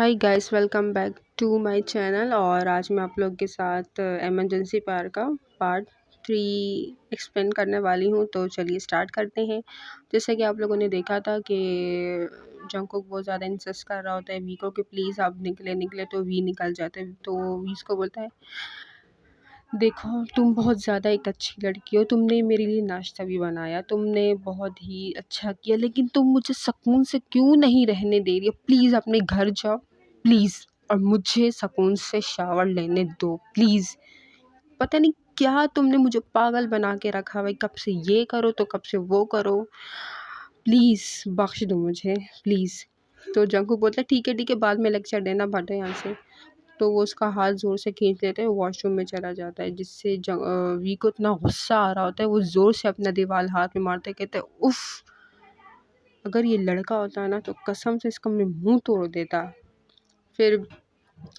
Hi guys, welcome back to my channel. और आज मैं आप लोग के साथ इमरजेंसी पार का पार्ट 3 एक्सप्लेन करने वाली हूँ। तो चलिए स्टार्ट करते हैं। जैसे कि आप लोगों ने देखा था कि जंगकुक बहुत ज़्यादा इंसिस्ट कर रहा होता है वी को कि प्लीज़ आप निकले निकले, तो वी निकल जाते। तो वी इसको बोलता है, देखो तुम बहुत ज़्यादा एक अच्छी लड़की हो, तुमने मेरे लिए नाश्ता भी बनाया, तुमने बहुत ही अच्छा किया, लेकिन तुम मुझे सुकून से क्यों नहीं रहने दे रही हो? प्लीज़ अपने घर जाओ प्लीज़, और मुझे सुकून से शावर लेने दो प्लीज़। पता नहीं क्या तुमने मुझे पागल बना के रखा है, कब से ये करो तो कब से वो करो, प्लीज़ बख्श दो मुझे प्लीज़। तो जंगकुक बोलता है ठीक है, बाद में लेक्चर देना, भागो यहाँ से। तो वो उसका हाथ ज़ोर से खींच लेते हैं, वॉशरूम में चला जाता है, जिससे वी को इतना गुस्सा आ रहा होता है, वो ज़ोर से अपना दीवार हाथ में मारते कहते हैं, उफ़, अगर ये लड़का होता है ना तो कसम से इसका मैं मुंह तोड़ देता। फिर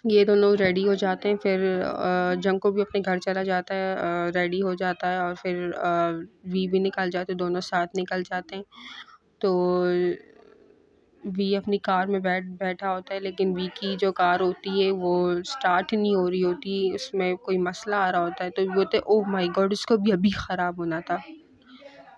ये दोनों रेडी हो जाते हैं। फिर जंको भी अपने घर चला जाता है, रेडी हो जाता है, और फिर वी भी निकल जाते, दोनों साथ निकल जाते हैं। तो वी अपनी कार में बैठा होता है, लेकिन वी की जो कार होती है वो स्टार्ट नहीं हो रही होती, उसमें कोई मसला आ रहा होता है। तो वो बोलते हैं, ओह माय गॉड, इसको भी अभी ख़राब होना था।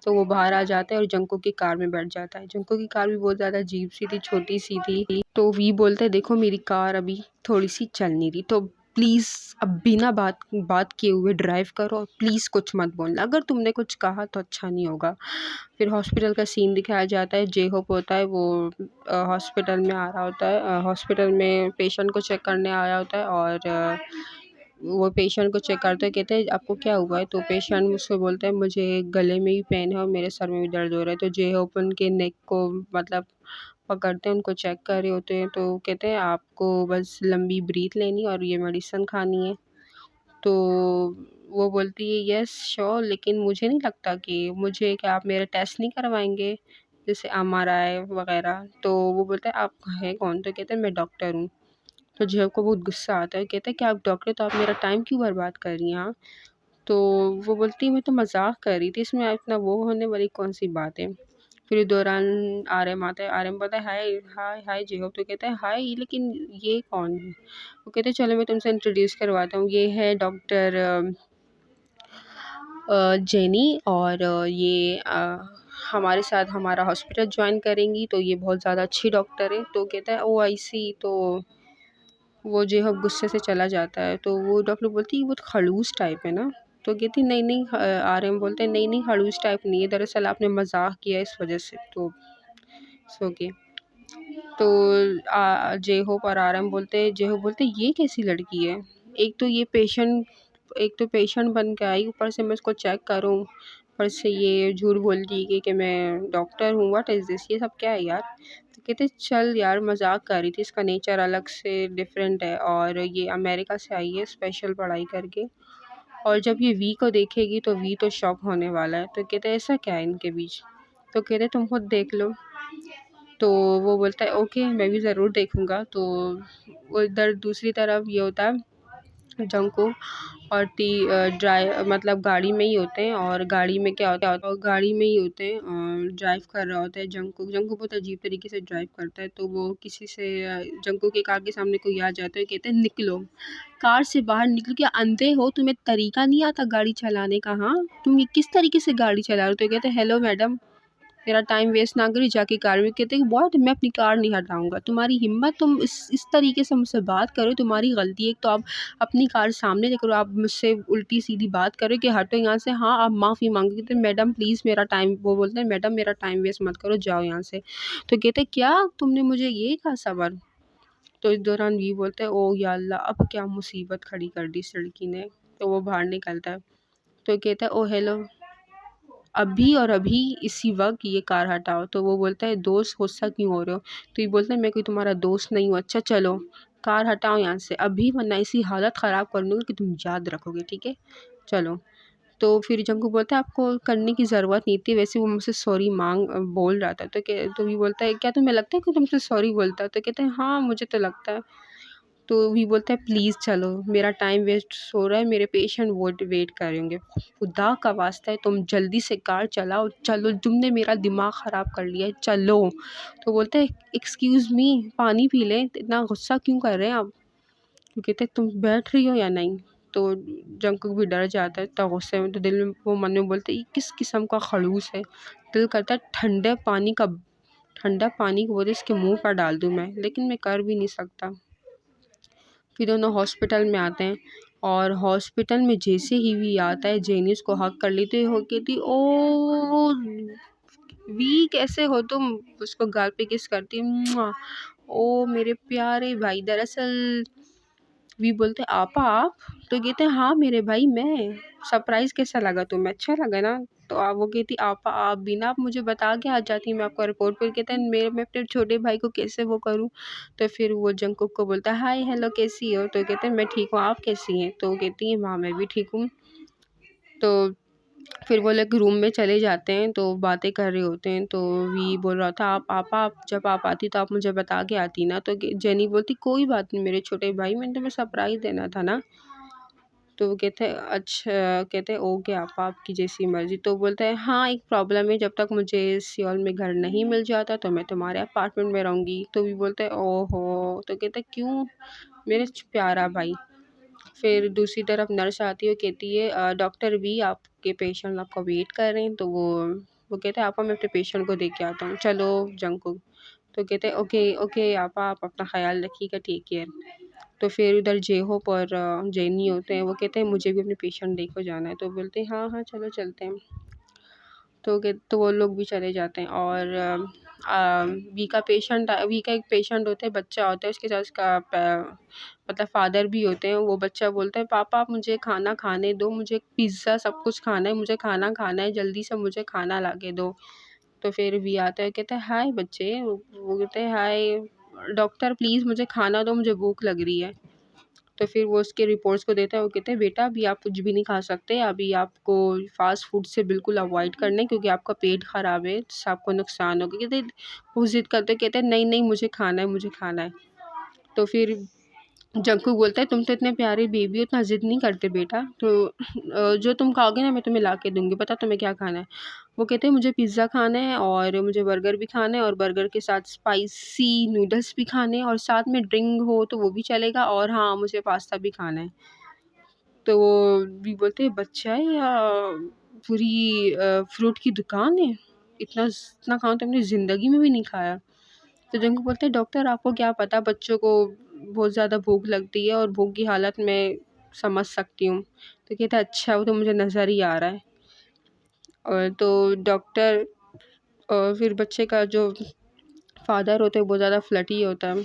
तो वो बाहर आ जाता है और जंको की कार में बैठ जाता है। जंको की कार भी बहुत ज़्यादा अजीब सी थी, छोटी सी थी। तो वी बोलते हैं, देखो मेरी कार अभी थोड़ी सी चल नहीं रही, तो प्लीज़ अब बिना बात किए हुए ड्राइव करो, प्लीज़ कुछ मत बोलना, अगर तुमने कुछ कहा तो अच्छा नहीं होगा। फिर हॉस्पिटल का सीन दिखाया जाता है। जे होप होता है, वो हॉस्पिटल में आ रहा होता है, हॉस्पिटल में पेशेंट को चेक करने आया होता है। और वो पेशेंट को चेक करते कहते हैं, आपको क्या हुआ है? तो पेशेंट उसको बोलता है, मुझे गले में भी पेन है और मेरे सर में भी दर्द हो रहा है। तो जे होप उनके नेक को मतलब पकड़ते हैं, उनको चेक कर रहे होते हैं। तो कहते हैं, आपको बस लंबी ब्रीथ लेनी और ये मेडिसिन खानी है। तो वो बोलती है, यस श्योर, लेकिन मुझे नहीं लगता कि मुझे, क्या आप मेरे टेस्ट नहीं करवाएंगे, जैसे एमआरआई वगैरह? तो वो बोलता है, आप हैं कौन? तो कहते हैं, मैं डॉक्टर हूँ। तो जेब को बहुत गुस्सा आता है, कहता है कि आप डॉक्टर, तो आप मेरा टाइम क्यों बर्बाद कर रही हैं? हाँ, तो वो बोलती है, मैं तो मजाक कर रही थी, इसमें इतना वो होने वाली कौन सी बात है? फिर इस दौरान आर्यन आता है। आर्यन बोलता है, हाय हाय हाय जेहोब। तो कहता है, हाय, लेकिन ये कौन है? वो कहते हैं, चलो मैं तुमसे इंट्रोड्यूस करवाता हूँ, ये है डॉक्टर जेनी, और ये हमारे साथ हमारा हॉस्पिटल ज्वाइन करेंगी, तो ये बहुत ज़्यादा अच्छी डॉक्टर है। तो कहता है, ओ आई सी। तो वो जो है गुस्से से चला जाता है। तो वो डॉक्टर बोलती है, वो तो खड़ूस टाइप है ना? तो कहती नहीं नहीं, आर्यन बोलते हैं, नहीं नहीं, खड़ूस टाइप नहीं है, दरअसल आपने मजाक किया इस वजह से। तो सो के तो जे होप और आर्यन बोलते हैं, जे होप बोलते हैं, ये कैसी लड़की है? एक तो पेशेंट बन के आई, ऊपर से मैं उसको चेक करूं, ऊपर से ये झूठ बोलती है कि मैं डॉक्टर हूँ, व्हाट इज़ दिस, ये सब क्या है यार? तो कहते चल यार, मजाक कर रही थी, इसका नेचर अलग से डिफरेंट है, और ये अमेरिका से आई है स्पेशल पढ़ाई करके, और जब ये वी को देखेगी तो वी तो शॉक होने वाला है। तो कहते ऐसा क्या है इनके बीच? तो कहते तुम खुद देख लो। तो वो बोलता है, ओके मैं भी ज़रूर देखूँगा। तो वो इधर दूसरी तरफ ये होता है, जंको और मतलब गाड़ी में ही होते हैं, और गाड़ी में क्या होता है, और गाड़ी में ही होते हैं, ड्राइव कर रहा होता है जंको। जंको बहुत अजीब तरीके से ड्राइव करता है। तो वो किसी से जंको के कार के सामने कोई आ जाता है, कहते हैं, निकलो, कार से बाहर निकलो, क्या अंधे हो? तुम्हें तरीका नहीं आता गाड़ी चलाने का? हाँ, तुम ये किस तरीके से गाड़ी चला रहे हो? तो कहते हैं, हेलो मैडम, मेरा टाइम वेस्ट ना करी, जाके कार में। कहते हैं, व्हाट, मैं अपनी कार नहीं हटाऊंगा, तुम्हारी हिम्मत, तुम इस तरीके से मुझसे बात करो, तुम्हारी गलती है, तो आप अपनी कार सामने देखो, आप मुझसे उल्टी सीधी बात करो कि हटो यहाँ से। हाँ, आप माफ़ी मांगो। कहते हैं, मैडम प्लीज़ मेरा टाइम, वो बोलते हैं, मैडम मेरा टाइम वेस्ट मत करो, जाओ यहाँ से। तो कहते हैं, क्या तुमने मुझे ये कहा सवाल? तो इस दौरान भी बोलते हैं, ओ या अल्लाह, अब क्या मुसीबत खड़ी कर दी इस लड़की ने। तो वो बाहर निकलता है। तो कहता है, ओ हेलो, अभी और अभी इसी वक्त ये कार हटाओ। तो वो बोलता है, दोस्त गुस्सा क्यों हो रहे हो? तो ये बोलता है, मैं कोई तुम्हारा दोस्त नहीं हूँ। अच्छा चलो कार हटाओ यहाँ से अभी, वरना ऐसी हालत ख़राब कर दूँगी कि तुम याद रखोगे, ठीक है? चलो। तो फिर जंकू बोलता है, आपको करने की ज़रूरत नहीं थी, वैसे वो मुझसे सॉरी बोल रहा था। तो ये बोलता है, क्या तुम्हें लगता है कि तुमसे सॉरी बोलता है? तो कहते हैं, हाँ मुझे तो लगता है। तो वी बोलता है प्लीज़ चलो, मेरा टाइम वेस्ट हो रहा है, मेरे पेशेंट वेट कर रहे होंगे, खुदा का वास्ता है तुम जल्दी से कार चलाओ, चलो तुमने मेरा दिमाग ख़राब कर लिया है, चलो। तो बोलता है एक्सक्यूज़ मी, पानी पी लें, इतना गुस्सा क्यों कर रहे हैं आप? तो कहते हैं तुम बैठ रही हो या नहीं? तो जंकुक भी डर जाता है इतना गुस्से में, तो दिल में वो मन में बोलते ये किस किस्म का खड़ूस है, दिल करता है ठंडा पानी को बोले इसके मुंह पर डाल दूं मैं, लेकिन मैं कर भी नहीं सकता। फिर दोनों हॉस्पिटल में आते हैं और हॉस्पिटल में जैसे ही भी आता है जेनिस को हक कर लेते हो, कहती ओ वी कैसे हो तुम, उसको गाल पे किस करती मुआ। ओ मेरे प्यारे भाई, दरअसल वी बोलते आपा आप, तो कहते हैं हाँ मेरे भाई मैं, सरप्राइज़ कैसा लगा तुम्हें, अच्छा लगा ना? तो आप वो कहती आपा आप बिना आप मुझे बता के आ जाती, मैं आपको रिपोर्ट पर, कहते हैं मेरे मैं अपने छोटे भाई को कैसे वो करूँ? तो फिर वो जंकुक को बोलता है हाय हेलो कैसी हो? तो कहते हैं मैं ठीक हूँ, आप कैसी हैं? तो कहती हैं हाँ मैं भी ठीक हूँ। तो फिर वो लोग रूम में चले जाते हैं, तो बातें कर रहे होते हैं, तो वी बोल रहा था आप जब आप आती तो आप मुझे बता के आती ना। तो जेनी बोलती कोई बात नहीं मेरे छोटे भाई, मैंने तुम्हें सरप्राइज़ देना था ना। तो वो कहते हैं अच्छा, कहते हैं ओके आपकी जैसी मर्ज़ी। तो बोलता है हाँ एक प्रॉब्लम है, जब तक मुझे सियोल में घर नहीं मिल जाता तो मैं तुम्हारे अपार्टमेंट में रहूँगी। तो भी बोलते हैं ओहो, तो कहते हैं क्यों मेरे प्यारा भाई। फिर दूसरी तरफ नर्स आती है, कहती है डॉक्टर भी आपके पेशेंट आपका वेट कर रहे हैं। तो वो कहते हैं आपा मैं अपने पेशेंट को देख के आता हूँ, चलो जंकुक। तो कहते हैं ओके ओके आपा आप अपना ख्याल रखिएगा, टेक केयर। तो फिर उधर जेहोप और जेनी होते हैं, वो कहते हैं मुझे भी अपने पेशेंट देखो जाना है। तो बोलते हैं हाँ हाँ चलो चलते हैं। तो वो लोग भी चले जाते हैं और वी का एक पेशेंट होता है, बच्चा होता है उसके साथ, उसका मतलब फादर भी होते हैं। वो बच्चा बोलता है पापा आप मुझे खाना खाने दो, मुझे पिज़्ज़ा सब कुछ खाना है, मुझे खाना खाना है, जल्दी से मुझे खाना ला के दो। तो फिर वी आता है, कहता है हाय बच्चे, वो कहते हैं हाय डॉक्टर प्लीज़ मुझे खाना दो, मुझे भूख लग रही है। तो फिर वो उसके रिपोर्ट्स को देता है, वो कहते हैं बेटा अभी आप कुछ भी नहीं खा सकते, अभी आपको फ़ास्ट फूड से बिल्कुल अवॉइड करना है क्योंकि आपका पेट ख़राब है, इससे आपको नुकसान होगा। कहते वो ज़िद करते, कहते हैं नहीं नहीं मुझे खाना है, मुझे खाना है। तो फिर जंकू बोलता है तुम तो इतने प्यारे बेबी हो, इतना ज़िद नहीं करते बेटा, तो जो तुम खाओगे ना मैं तुम्हें ला के दूँगी, पता तुम्हें क्या खाना है? वो कहते हैं मुझे पिज़्ज़ा खाना है और मुझे बर्गर भी खाना है और बर्गर के साथ स्पाइसी नूडल्स भी खाने हैं और साथ में ड्रिंक हो तो वो भी चलेगा, और हाँ मुझे पास्ता भी खाना है। तो वो भी बोलते हैं बच्चा है या पूरी फ्रूट की दुकान है? इतना इतना खाना तो मैंने ज़िंदगी में भी नहीं खाया। तो जंकू बोलते हैं डॉक्टर आपको क्या पता, बच्चों को बहुत ज़्यादा भूख लगती है और भूख की हालत में समझ सकती हूँ। तो कहता है अच्छा वो तो मुझे नज़र ही आ रहा है। और तो डॉक्टर फिर बच्चे का जो फादर होता है बहुत ज़्यादा फ्लर्टी होता है,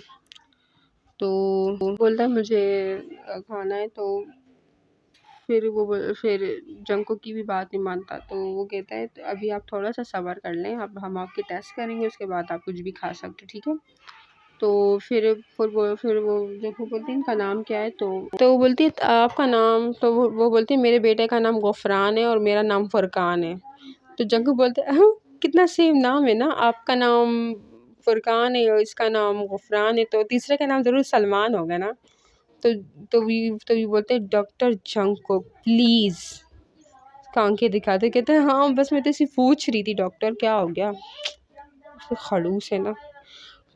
तो वो बोलता है मुझे खाना है। तो फिर जंको की भी बात नहीं मानता, तो वो कहता है तो अभी आप थोड़ा सा सब्र कर लें, अब हम आपके टेस्ट करेंगे उसके बाद आप कुछ भी खा सकते हो, ठीक है? तो फिर वो जंको बोलती है इनका नाम क्या है? तो वो बोलती है आपका नाम? तो वो बोलती है मेरे बेटे का नाम गफरान है और मेरा नाम फुरकान है। तो जंकू बोलते हैं कितना सेम नाम है ना, आपका नाम फुरकान है और इसका नाम गफरान है, तो तीसरे का नाम ज़रूर सलमान होगा ना। तो तो वी बोलते हैं डॉक्टर जंको प्लीज़, उसका आंखें दिखाते, कहते हैं हाँ बस मैं तो इसे पूछ रही थी डॉक्टर क्या हो गया, उसको खड़ूस है ना।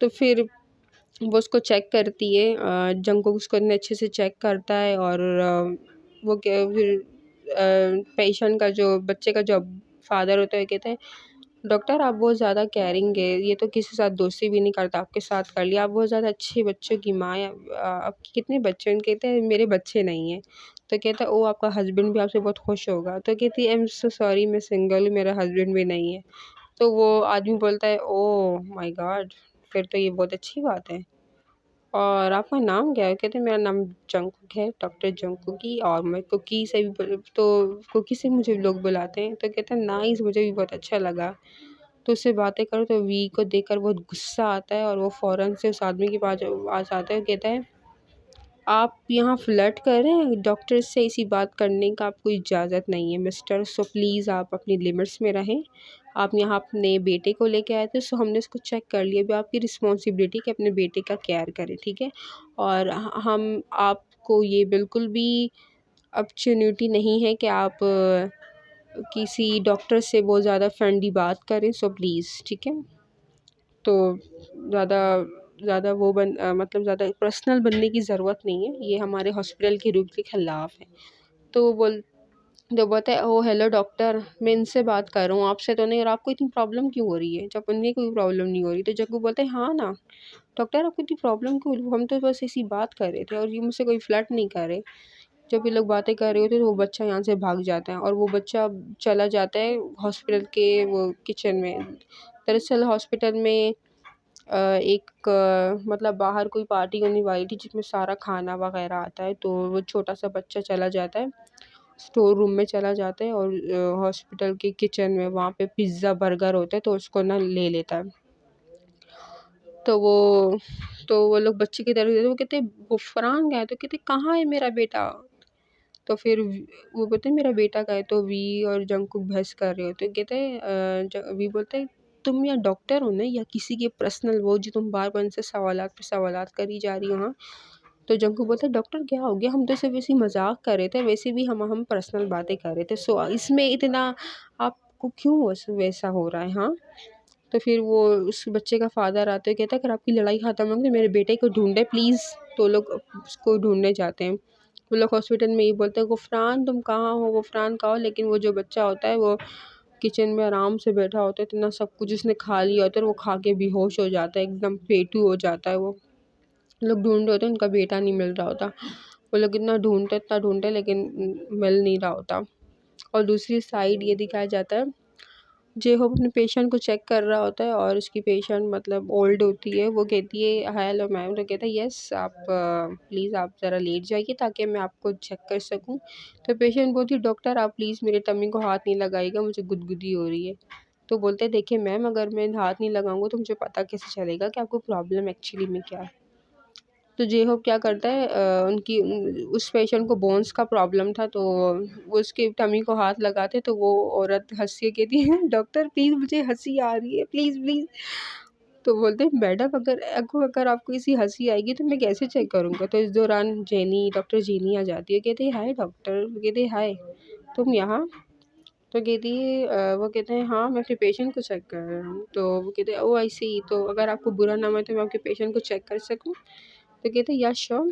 तो फिर वो उसको चेक करती है, जंको उसको इतने अच्छे से चेक करता है और वो क्या फिर पेशेंट का जो बच्चे का जो फादर होता है कहते हैं डॉक्टर आप बहुत ज़्यादा केयरिंग है, ये तो किसी के साथ दोस्ती भी नहीं करता, आपके साथ कर लिया, आप बहुत ज़्यादा अच्छे बच्चों की माँ है। आपके कितने बच्चे हैं? कहते हैं मेरे बच्चे नहीं हैं। तो कहता है ओ आपका हस्बैंड भी आपसे बहुत खुश होगा। तो कहती है आई एम सो सॉरी मैं सिंगल हूँ, मेरा हस्बैंड भी नहीं है। तो वो आदमी बोलता है ओह माय गॉड, फिर तो ये बहुत अच्छी बात है। और आपका नाम क्या है? कहते हैं मेरा नाम जंकुक है, डॉक्टर जंकुकी, और मैं कुकी से भी तो कुकी से मुझे लोग बुलाते हैं। तो कहते हैं नाइस, मुझे भी बहुत अच्छा लगा। तो उससे बातें करो तो वी को देखकर बहुत गुस्सा आता है और वो फ़ौरन से उस आदमी के पास आता है और कहता है आप यहाँ फ्लर्ट कर रहे हैं, डॉक्टर से ऐसी बात करने का आपको इजाज़त नहीं है मिस्टर, सो प्लीज़ आप अपनी लिमिट्स में रहें। आप यहाँ अपने बेटे को लेके आए थे, सो हमने उसको चेक कर लिया। अभी आपकी रिस्पॉन्सिबिलिटी कि अपने बेटे का केयर करें, ठीक है? और हम आपको ये बिल्कुल भी अपॉर्चुनिटी नहीं है कि आप किसी डॉक्टर से बहुत ज़्यादा फ्रेंडली बात करें, सो प्लीज़, ठीक है? तो ज़्यादा ज़्यादा मतलब ज़्यादा पर्सनल बनने की ज़रूरत नहीं है, ये हमारे हॉस्पिटल के रूल के ख़िलाफ़ है। तो वो बोलता है, ओह हेलो डॉक्टर, मैं इनसे बात कर रहा हूँ, आपसे तो नहीं, और आपको इतनी प्रॉब्लम क्यों हो रही है? जब उन्हें कोई प्रॉब्लम नहीं हो रही, तो जग्गू बोलता है, हाँ ना डॉक्टर, आपको इतनी प्रॉब्लम क्यों हो रही? हम तो बस ऐसी बात कर रहे थे और ये मुझसे कोई फ्लर्ट नहीं कर रहे। जब ये लोग बातें कर रहे होते हैं तो वो बच्चा यहाँ से भाग जाता है और वो बच्चा चला जाता है हॉस्पिटल के वो किचन में। दरअसल हॉस्पिटल में मतलब बाहर कोई पार्टी होने वाली थी जिसमें सारा खाना वगैरह आता है, तो वो छोटा सा बच्चा चला जाता है, स्टोर रूम में चला जाता है और हॉस्पिटल के किचन में वहाँ पे पिज़्ज़ा बर्गर होता है, तो उसको ना ले लेता है। तो वो लोग बच्चे की तरफ, वो कहते वो फरहान गया, तो कहते कहाँ है मेरा बेटा? तो फिर वो बोलते हैं मेरा बेटा का है, तो वी और जंगकुक बहस कर रहे होते हैं। कहते हैं वी बोलते हैं तुम या डॉक्टर हो ना या किसी के पर्सनल वो जो तुम बार बार इनसे सवालात पे सवालात करी जा रही हो। हाँ, तो जंगकुक बोलता है डॉक्टर क्या हो गया, हम तो सिर्फ ऐसे ही मजाक कर रहे थे, वैसे भी हम पर्सनल बातें कर रहे थे, सो इसमें इतना आपको क्यों वैसा हो रहा है? हाँ, तो फिर वो उस बच्चे का फादर आता है, कहता है अगर आपकी लड़ाई ख़त्म होगी तो मेरे बेटे को ढूंढे प्लीज़। तो लोग उसको ढूंढने जाते हैं। वो लोग हॉस्पिटल में ये बोलते हैं गुफरान तुम कहाँ हो, गुफरान कहाँ हो, लेकिन वो जो बच्चा होता है वो किचन में आराम से बैठा होता है, इतना सब कुछ उसने खा लिया होता है और वो खा के बेहोश हो जाता है, एकदम पेटू हो जाता है। वो लोग ढूंढ रहे होते हैं, उनका बेटा नहीं मिल रहा होता। वो लोग इतना ढूंढते लेकिन मिल नहीं रहा होता। और दूसरी साइड ये दिखाया जाता है, जे होप अपने पेशेंट को चेक कर रहा होता है और उसकी पेशेंट मतलब ओल्ड होती है। वो कहती है हेलो मैम, तो कहता है यस आप प्लीज़ आप ज़रा लेट जाइए ताकि मैं आपको चेक कर सकूं। तो पेशेंट बोलती है डॉक्टर आप प्लीज़ मेरे टमी को हाथ नहीं लगाइएगा, मुझे गुदगुदी हो रही है। तो बोलते हैं देखिए मैम, अगर मैं हाथ नहीं लगाऊंगा तो मुझे पता कैसे चलेगा कि आपको प्रॉब्लम एक्चुअली में क्या है? तो जे होप क्या करता है, उस पेशेंट को बोन्स का प्रॉब्लम था, तो वो उसके टमी को हाथ लगाते, तो वो औरत हंस के कहती है डॉक्टर प्लीज़ मुझे हंसी आ रही है, प्लीज़ प्लीज़। तो बोलते हैं मैडम अगर आपको इसी हंसी आएगी तो मैं कैसे चेक करूँगा? तो इस दौरान डॉक्टर जेनी आ जाती है, कहती है हाय डॉक्टर, कहते हैं हाय तुम यहाँ? तो कहती है वो कहते हैं हाँ मैं अपने पेशेंट को चेक कर रहा हूँ। तो वो कहते हैं ओ आई सी, तो अगर आपको बुरा ना माने तो मैं आपके पेशेंट को चेक कर सकूँ? तो कहते हैं या श्योर।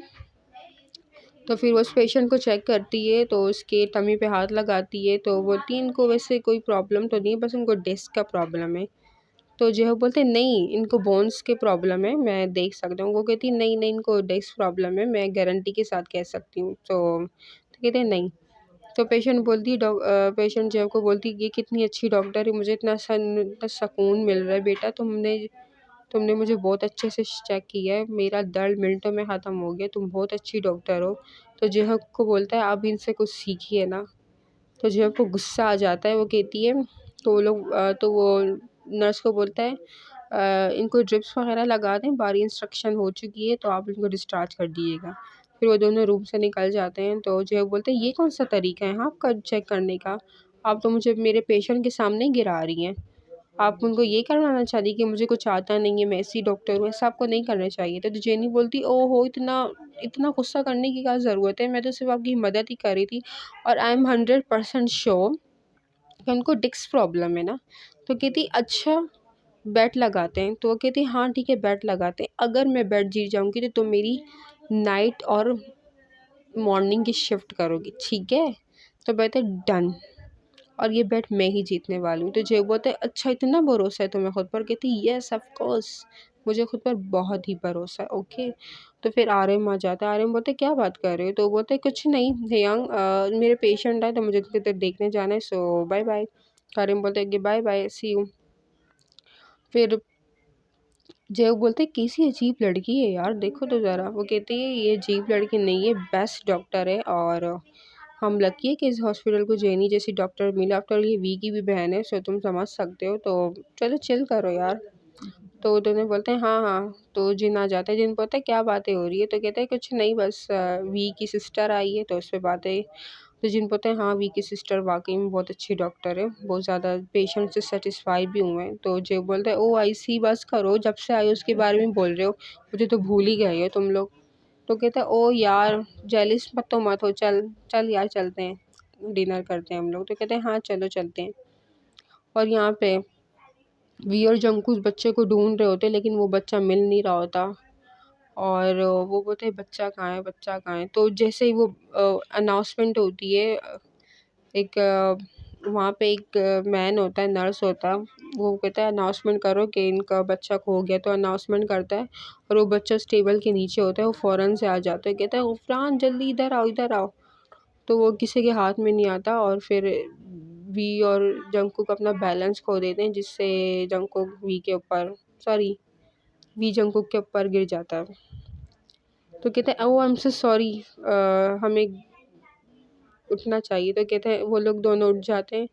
तो फिर वो उस पेशेंट को चेक करती है, तो उसके टमी पे हाथ लगाती है, तो बोलती है इनको वैसे कोई प्रॉब्लम तो नहीं है, बस उनको डिस्क का प्रॉब्लम है। तो जो है वो बोलते हैं नहीं इनको बोन्स के प्रॉब्लम है, मैं देख सकता हूँ। वो कहती है नहीं नहीं इनको डिस्क प्रॉब्लम है, मैं गारंटी के साथ कह सकती हूँ। तो कहते हैं नहीं। तो पेशेंट जो है को बोलती है ये कितनी अच्छी डॉक्टर है, मुझे इतना सुकून मिल रहा है बेटा, तुमने मुझे बहुत अच्छे से चेक किया है, मेरा दर्द मिनटों में ख़त्म हो गया, तुम बहुत अच्छी डॉक्टर हो। तो जेहक को बोलता है आप इनसे कुछ सीखिए ना। तो जेहक को गुस्सा आ जाता है, वो कहती है तो वो नर्स को बोलता है इनको ड्रिप्स वगैरह लगा दें, बारी इंस्ट्रक्शन हो चुकी है, तो आप इनको डिस्चार्ज कर दीजिएगा। फिर वो दोनों रूम से निकल जाते हैं। तो जेहक बोलते हैं ये कौन सा तरीका है आपका चेक करने का? आप तो मुझे मेरे पेशेंट के सामने ही गिरा रही हैं। आप उनको ये करवाना चाहती कि मुझे कुछ आता नहीं है, मैं ऐसी डॉक्टर हूँ, ऐसा आपको नहीं करना चाहिए। तो जेनी बोलती ओहो इतना इतना गुस्सा करने की क्या ज़रूरत है, मैं तो सिर्फ आपकी मदद ही कर रही थी और आई एम 100% श्योर कि उनको डिस्क प्रॉब्लम है ना। तो कहती अच्छा बेट लगाते हैं। तो वो कहती हाँ ठीक है बेट लगाते हैं, अगर मैं बेट जीत जाऊँगी तो तुम मेरी नाइट और मॉर्निंग की शिफ्ट करोगी, ठीक है? तो कहते डन, और ये बेट मैं ही जीतने वाली हूँ। तो जय बोलते हैं अच्छा इतना भरोसा है तुम्हें खुद पर? कहती यस ऑफ कोर्स, मुझे खुद पर बहुत ही भरोसा है। ओके। तो फिर आर्यन आ जाता है। आर्यन बोलते क्या बात कर रहे हो? तो बोलते कुछ नहीं यंग, मेरे पेशेंट है तो मुझे उनकी तरफ देखने जाना है, सो बाय बाय। आर्यन बोलते कि बाय बाय सी यू। फिर जय बोलते कैसी अजीब लड़की है यार, देखो तो ज़रा। वो कहती है ये अजीब लड़की नहीं है, बेस्ट डॉक्टर है, और हम लकी है कि इस हॉस्पिटल को जेनी जैसी डॉक्टर मिला। आफ्टर ये वी की भी बहन है, सो तुम समझ सकते हो। तो चलो चिल करो यार। तो दोनों बोलते हैं हाँ हाँ। तो जिन आ जाता है, जिन बोलता है क्या बातें हो रही है, तो कहते हैं कुछ नहीं, बस वी की सिस्टर आई है तो उस पर बातें। तो जिन बोलते हैं हाँ, वी की सिस्टर वाकई में बहुत अच्छी डॉक्टर है, बहुत ज़्यादा पेशेंट से सेटिस्फाई भी हुए हैं। तो जो बोलते हैं ओ आई सी, बस करो, जब से आए उसके बारे में बोल रहे हो, मुझे तो भूल ही गए हो तुम लोग। तो कहते हैं ओ यार जेलिस मत हो, चल चल यार चलते हैं, डिनर करते हैं हम लोग। तो कहते हैं हाँ चलो चलते हैं। और यहाँ पे वी और जंकू उस बच्चे को ढूंढ रहे होते, लेकिन वो बच्चा मिल नहीं रहा होता। और वो बोलते हैं बच्चा कहाँ है, बच्चा कहाँ है। तो जैसे ही वो अनाउंसमेंट होती है, एक वहाँ पे एक मैन होता है, नर्स होता है, वो कहता है अनाउंसमेंट करो कि इनका बच्चा खो गया। तो अनाउंसमेंट करता है और वो बच्चा उस टेबल के नीचे होता है, वो फ़ौरन से आ जाता है, कहता है गुफरान जल्दी इधर आओ, इधर आओ। तो वो किसी के हाथ में नहीं आता और फिर वी और जंकुक अपना बैलेंस खो देते हैं, जिससे जंकुक वी के ऊपर, सॉरी, वी जंकुक के ऊपर गिर जाता है। तो कहते हैं ओ आई एम सो सॉरी, हमें उठना चाहिए। तो कहते हैं, वो लोग दोनों उठ जाते हैं।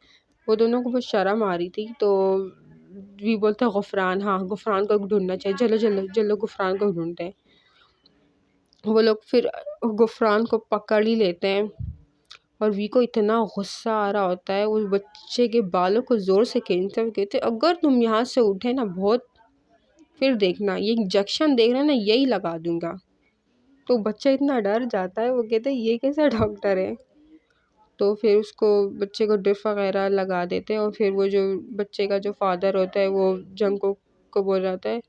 वो दोनों को बहुत शर्म आ रही थी, तो वी बोलता है गुफरान, हाँ गुफरान को ढूंढना चाहिए, चलो चलो चलो गुफरान को ढूंढते हैं। वो लोग फिर गुफरान को पकड़ ही लेते हैं और वी को इतना गुस्सा आ रहा होता है, उस बच्चे के बालों को ज़ोर से खींचते हुए कहते हैं अगर तुम यहाँ से उठे ना, बहुत फिर देखना, ये इंजेक्शन देख रहे हैं ना, यही लगा दूंगा। तो बच्चा इतना डर जाता है, वो कहते हैं ये कैसा डॉक्टर है। तो फिर उसको, बच्चे को ड्रिप वगैरह लगा देते हैं। और फिर वो जो बच्चे का जो फादर होता है, वो जंको को बोल रहा है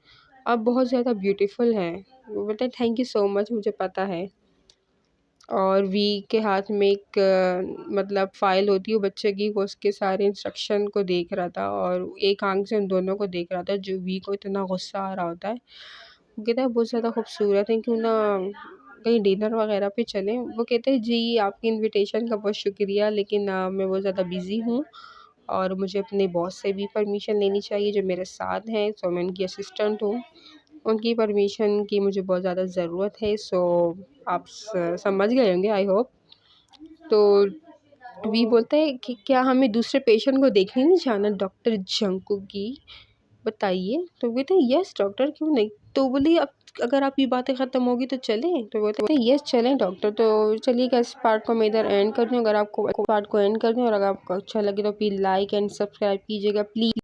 आप बहुत ज़्यादा ब्यूटीफुल हैं। वो बोलते हैं थैंक यू सो मच, मुझे पता है। और वी के हाथ में एक मतलब फ़ाइल होती है बच्चे की, वो उसके सारे इंस्ट्रक्शन को देख रहा था और एक आंख से उन दोनों को देख रहा था। जो वी को इतना गुस्सा आ रहा होता है, वो कहता है बहुत ज़्यादा खूबसूरत है, क्यों ना कहीं डिनर वगैरह पे चलें। वो कहते हैं जी आपकी इनविटेशन का बहुत शुक्रिया, लेकिन मैं बहुत ज़्यादा बिज़ी हूँ और मुझे अपने बॉस से भी परमिशन लेनी चाहिए जो मेरे साथ हैं। सो मैं उनकी असिस्टेंट हूँ, उनकी परमिशन की मुझे बहुत ज़्यादा ज़रूरत है। सो आप समझ गए होंगे आई होप। तो वी बोलता है कि क्या हमें दूसरे पेशेंट को देखने नहीं जाना डॉक्टर जंकू की, बताइए। तो वो कहते हैं यस डॉक्टर, क्यों नहीं। तो बोली अब अगर आपकी बातें ख़त्म होगी तो चलें। तो बोलते हैं यस चलें डॉक्टर। तो चलिए इस पार्ट को मैं इधर एंड कर दूँ। अगर आपको पार्ट को एंड कर दूँ और अगर आपको अच्छा लगे तो प्लीज़ लाइक एंड सब्सक्राइब कीजिएगा प्लीज़।